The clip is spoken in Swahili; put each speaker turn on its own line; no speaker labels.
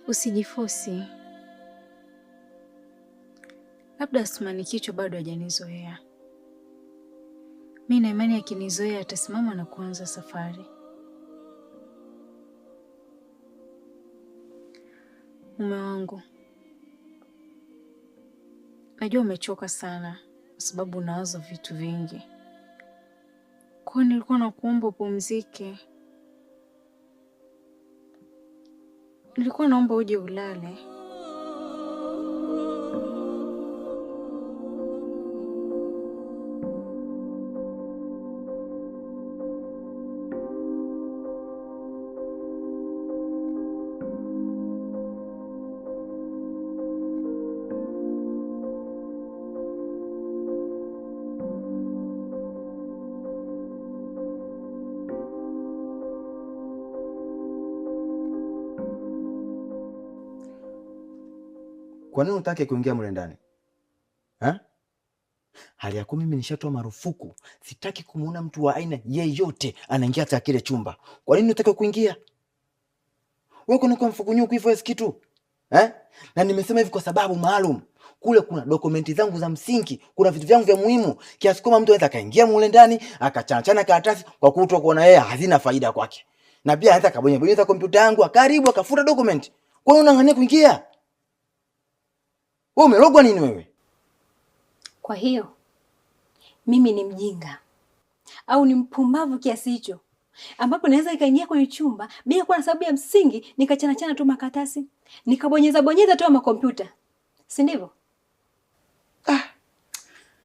Usijifosi. Labda Asmani kichwa bado hajanizoea. Mimi na imani akinizoea atasimama na kuanza safari. Mume wangu, najua umechoka sana kwa sababu unawaza vitu vingi. Kwa nilikuwa nakuomba upumzike. Nilikuwa naomba uje ulale.
Kwa nini unataka kuingia mle ndani? Hali yako mimi nishatoa marufuku. Sitaki kumuona mtu wa aina yeyote anaingia hata kile chumba. Kwa nini unataka kuingia? Wewe kuna kwa mfukunyu kuifa kitu? Na nimesema hivi kwa sababu maalum. Kule kuna dokumenti zangu za msingi, kuna vitu vyangu vya muhimu. Kiasi kwamba mtu anaweza kaingia mle ndani, akachana karatasi kwa kutoa kuona yeye hazina faida kwake. Na pia anaweza kabonyeza kompyuta yangu, karibu akafuta dokumenti. Kwa nini unang'ania kuingia? Wewe umerogwa nini wewe?
Kwa hiyo mimi ni mjinga au ni mpumbavu kiasi hicho ambapo naweza ikaingia kwenye chumba bila kuwa na sababu ya msingi nikachana tu makaratasi, nikabonyeza tu makompyuta, si ndivyo?